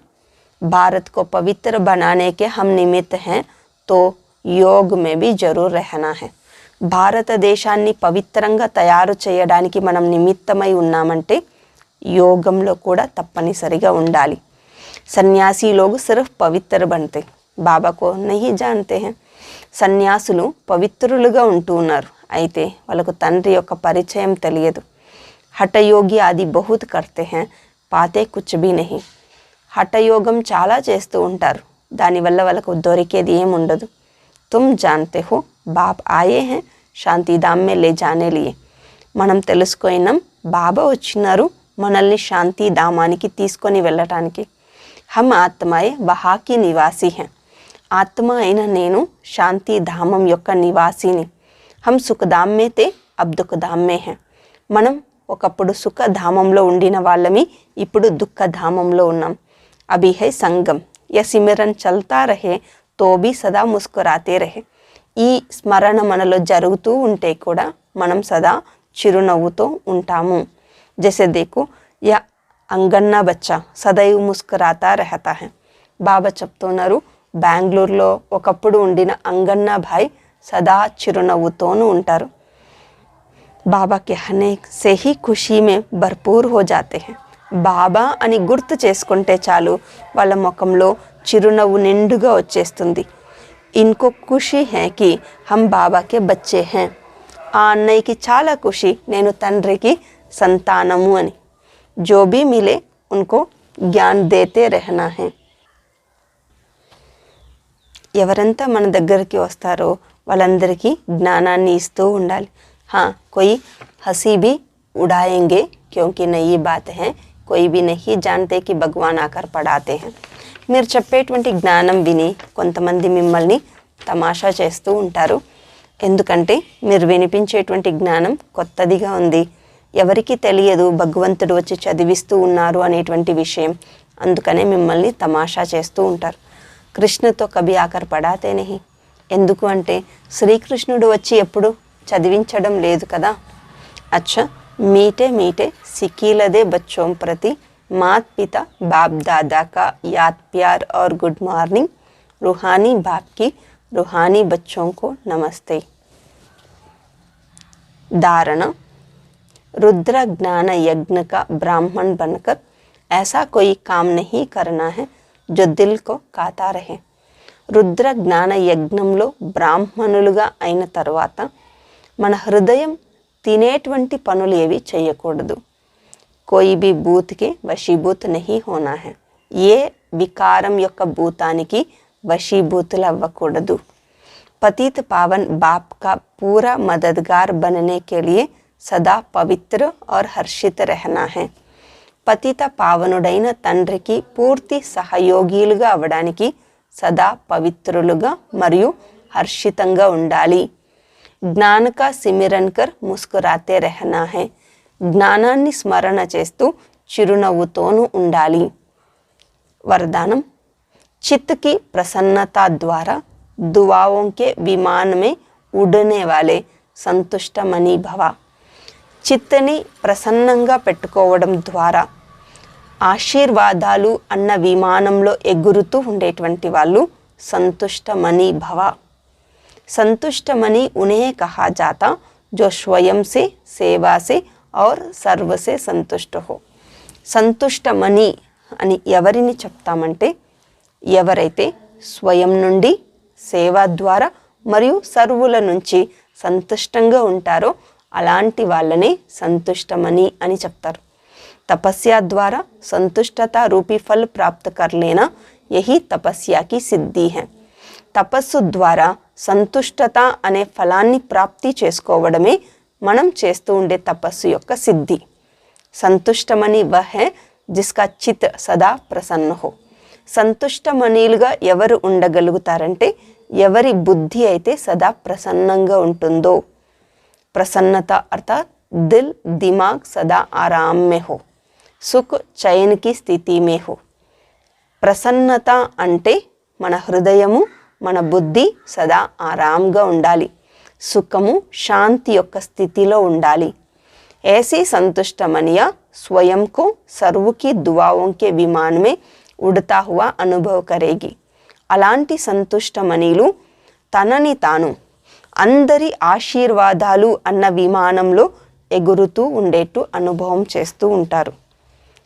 భారత్ కో పవిత్ర బనానే కే హమ్ నిమిత్ హై తో యోగ్ మే భీ జరూర్ రహనా హై. భారతదేశాన్ని పవిత్రంగా తయారు చేయడానికి మనం నిమిత్తమై ఉన్నామంటే యోగంలో కూడా తప్పనిసరిగా ఉండాలి. సన్యాసి లోग सिर्फ పవిత్ర बनते, బాబా కో నహీ జానతే హై. సన్యాసులు పవిత్రులుగా ఉంటూ ఉన్నారు, అయితే వాళ్ళకు తండ్రి యొక్క పరిచయం తెలియదు. హఠయోగి ఆది బహుత్ కర్తే హై, పాతే కుచ్ భీ నహీ. హఠయోగం చాలా చేస్తూ ఉంటారు, దానివల్ల వాళ్ళకు దొరికేది ఏముండదు. తుమ్ జానతే హో బాప్ ఆయే హై శాంతిధామ్ మే లే జానే లియే. మనం తెలుసుకున్నాం బాబా వచ్చినారు మనల్ని శాంతిధామానికి తీసుకొని వెళ్ళటానికి. హమ్ ఆత్మాయే వహాకి నివాసి హై. ఆత్మ అయిన నేను శాంతిధామం యొక్క నివాసిని. హమ్ సుఖధామ్ మే తే అబ్ దుఃఖధామ్ మే హై. మనం ఒకప్పుడు సుఖధామంలో ఉండిన వాళ్ళమి, ఇప్పుడు దుఃఖధామంలో ఉన్నాం. అభి హై సంగం, యా సిమరన్ చల్తా రహే తో భీ సదా ముస్కురాతే రహే. ఈ స్మరణ మనలో జరుగుతూ ఉంటే కూడా మనం సదా చిరునవ్వుతో ఉంటాము. జైసే దేఖో యా అంగన్నా బచ్చా సదైవ్ ముస్కురాతా రహతా హై. బాబా చెప్తున్నారు బెంగళూరులో ఒకప్పుడు ఉండిన అంగన్నా భాయ్ సదా చిరునవ్వుతోనూ ఉంటారు. బాబా कहने से ही खुशी में भरपूर हो जाते हैं. బాబా అని గుర్తు చేసుకుంటే చాలు వాళ్ళ ముఖంలో చిరునవ్వు నిండుగా వచ్చేస్తుంది. ఇన్కో ఖుషి హై కి హమ్ బాబా కే బచ్చే హై. ఆ అన్నయ్యకి చాలా ఖుషి నేను తండ్రికి సంతానము అని. జో భీ మిలే ఉన్కో జ్ఞాన్ దేతే రహనా హై. ఎవరంతా మన దగ్గరికి వస్తారో వాళ్ళందరికీ జ్ఞానాన్ని ఇస్తూ ఉండాలి. हाँ कोई हंसी भी उड़ाएंगे क्योंकि नई बात है कोई भी नहीं जानते कि भगवान आकर पढ़ाते हैं. మీరు చెప్పేటువంటి జ్ఞానం విని కొంతమంది మిమ్మల్ని తమాషా చేస్తూ ఉంటారు. ఎందుకంటే మీరు వినిపించేటువంటి జ్ఞానం కొత్తదిగా ఉంది, ఎవరికి తెలియదు భగవంతుడు వచ్చి చదివిస్తూ ఉన్నారు అనేటువంటి విషయం. అందుకనే మిమ్మల్ని తమాషా చేస్తూ ఉంటారు. కృష్ణతో కభీ ఆకర్ పడాతే నహీ. ఎందుకు అంటే శ్రీకృష్ణుడు వచ్చి ఎప్పుడు చదివించడం లేదు కదా. అచ్చా, మీటే మీటే సిక్కీలదే బచ్చోం ప్రతి मात पिता बाप दादा का याद प्यार और गुड मॉर्निंग. रूहानी बाप की रूहानी बच्चों को नमस्ते. धारणा: रुद्र ज्ञान यज्ञ का ब्राह्मण बनकर ऐसा कोई काम नहीं करना है जो दिल को काता रहे. రుద్ర జ్ఞాన యజ్ఞంలో బ్రాహ్మణులుగా అయిన తర్వాత మన హృదయం తినేటువంటి పనులు ఏవి చేయకూడదు. కోయి బి భూత్కి వశీభూత్ నహీ హోనా హై. ఏ వికారం యొక్క భూతానికి వశీభూతులు అవ్వకూడదు. पतित पावन बाप का पूरा मददगार बनने के लिए सदा पवित्र और हर्षित रहना है. పతిత పావనుడైన తండ్రికి పూర్తి సహయోగిలుగా అవ్వడానికి సదా పవిత్రులుగా మరియు హర్షితంగా ఉండాలి. జ్ఞాన కా సిమరన్ కర్ ముస్కురాతే రహనా హై. జ్ఞానాన్ని స్మరణ చేస్తూ చిరునవ్వుతోనూ ఉండాలి. వరదానం: చిత్ की प्रसन्नता द्वारा दुआओं के विमान में उड़ने वाले संतुष्ट मनी भव. చిత్తని ప్రసన్నంగా పెట్టుకోవడం ద్వారా ఆశీర్వాదాలు అన్న విమానంలో ఎగురుతూ ఉండేటువంటి వాళ్ళు సంతుష్టమణి భవ. సంతుష్టమణి उन्हें कहा जाता जो स्वयं से सेवा से और सर्व से संतुष्ट हो. సంతుష్టమణి అని ఎవరిని చెప్తామంటే ఎవరైతే స్వయం నుండి సేవ ద్వారా మరియు సర్వుల నుంచి సంతుష్టంగా ఉంటారో అలాంటి వాళ్ళని సంతుష్టమణి అని చెప్తారు. तपस्या द्वारा संतुष्टता रूपी फल प्राप्त कर लेना यही तपस्या की सिद्धि है. తపస్సు ద్వారా సంతుష్టత అనే ఫలాన్ని ప్రాప్తి చేసుకోవడమే మనం చేస్తూ ఉండే తపస్సు యొక్క సిద్ధి. సంతుష్టమణి వహ హై జిస్కా చిత్ సదా ప్రసన్న హో. సంతుష్టమణిలుగా ఎవరు ఉండగలుగుతారంటే ఎవరి బుద్ధి అయితే సదా ప్రసన్నంగా ఉంటుందో. ప్రసన్నత అర్థాత్ దిల్ దిమాగ్ సదా ఆరాం మే హో. సుఖ్ చైన్ కి స్థితి మే హో. ప్రసన్నత అంటే మన హృదయము మన బుద్ధి సదా ఆరాంగా ఉండాలి, సుఖము శాంతి యొక్క స్థితిలో ఉండాలి. ऐसी संतुष्ट मनिया स्वयं को सर्व की दुआओं के विमान में उड़ता हुआ अनुभव करेगी. అలాంటి సంతుష్ట మనీలు తనని తాను అందరి ఆశీర్వాదాలు అన్న విమానంలో ఎగురుతూ ఉండేట్టు అనుభవం చేస్తూ ఉంటారు.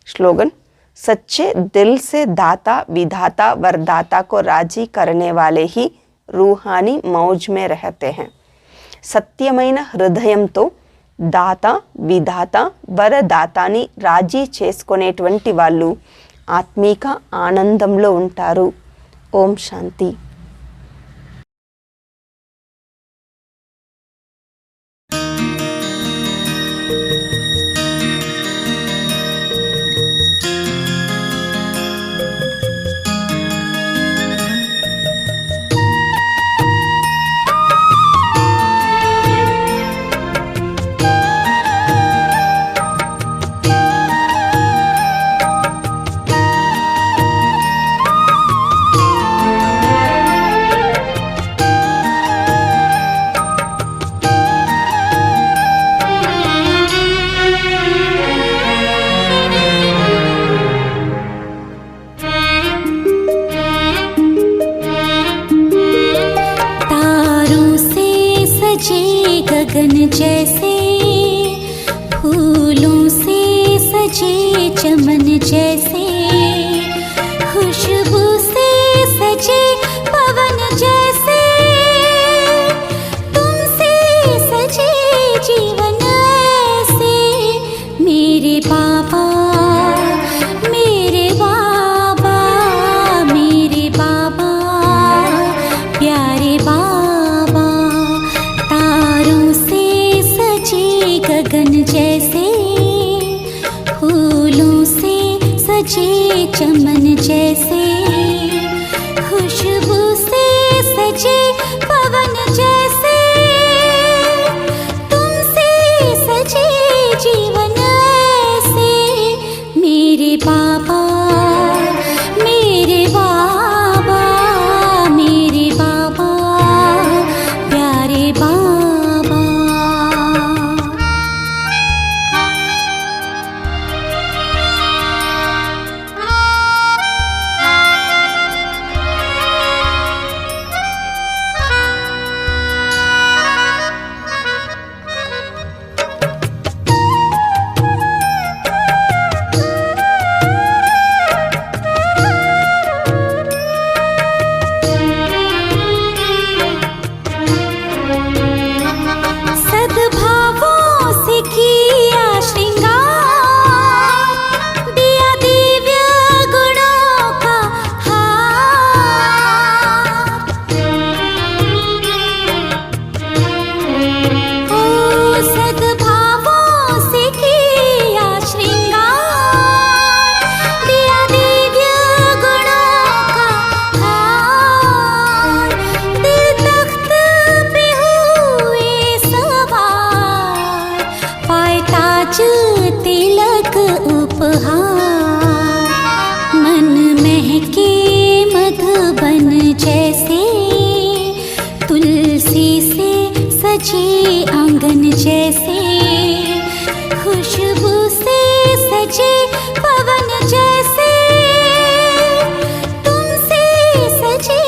స్లోగన్: सच्चे दिल से दाता विधाता वरदाता को राजी करने वाले ही रूहानी मौज में रहते हैं. సత్యమైన హృదయంతో దాత విధాత వరదాతాని రాజీ చేసుకునేటువంటి వాళ్ళు ఆత్మీక ఆనందంలో ఉంటారు. ఓం శాంతి. गगन जैसे फूलों से सजे चमन जैसे खुशबू से सजे पवन जैसे तुमसे सजे जीवन ऐसे मेरे बाबा मेरे बाबा मेरे बाबा प्यारे बाबा गगन जैसे फूलों से सजे चमन जैसे खुशबू से सजे सजे पवन जैसे, तुमसे सजे जीवन ऐसे। मेरे बाबा, मेरे बाबा, मेरे बाबा, प्यारे बाबा। सद्भावों से किया श्रृंगार, दिया दिव्य गुणों का हार। ओ सद्भावों से किया श्रृंगार, दिया दिव्य गुणों का हार। दिल तख्त पे हुए सवार, पाए ताज तिलक उपहार। मन महके मधुबन जैसे, तुलसी से सजे आंगन जैसे। खुशबू से सजे पवन जैसे, तुमसे सजे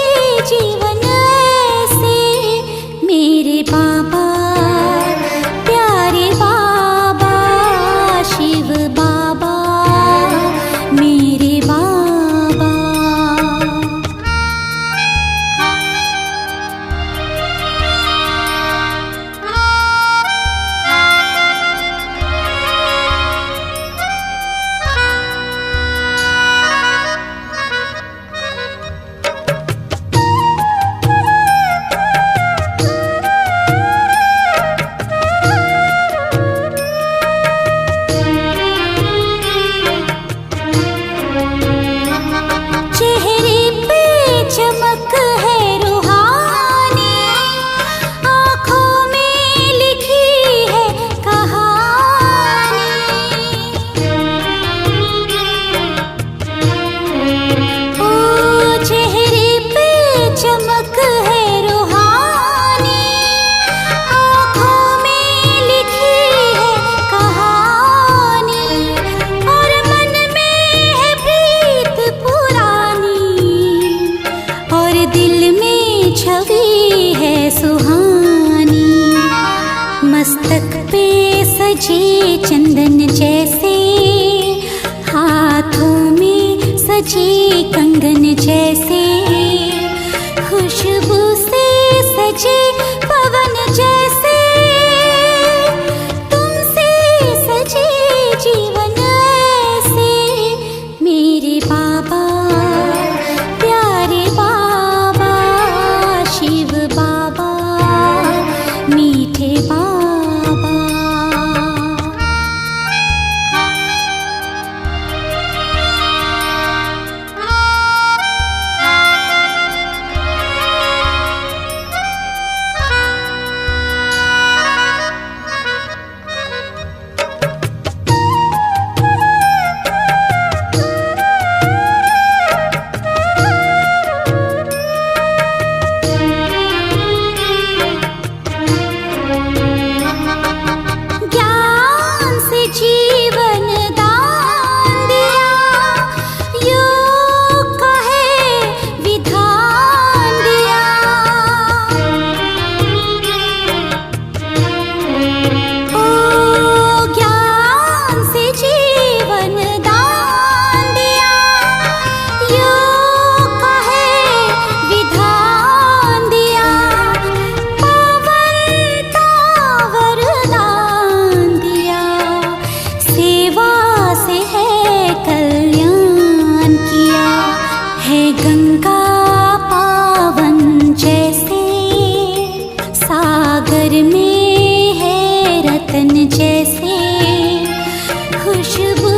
जीवन ऐसे। मेरे बाबा, प्यारे बाबा, शिव बाबा, मेरे बाबा। चेहरे पे चमक है रूहानी, आँखों में लिखी है कहानी। ओ चेहरे पे चमक है रूहानी, आँखों में लिखी है कहानी। और मन में है प्रीत पुरानी, और दिल में छवि है सुहानी। मस्तक पे सजे चंदन जैसे, हाथों में सजे कंगन जैसे। खुशबू से सजे पवन जैसे, तुमसे सजे जीवन ऐसे। मेरे बाबा, प्यारे बाबा, शिव बाबा, मीठे बाबा। ज्ञान से जीवन दान दिया, योग का है विधान दिया। ओ ज्ञान से जीवन दान दिया, योग का है विधान दिया। पावनता वरदान दिया, सेवा से है कल्याण किया। है गंगा पावन जैसे, सागर में है रतन जैसे। खुशबू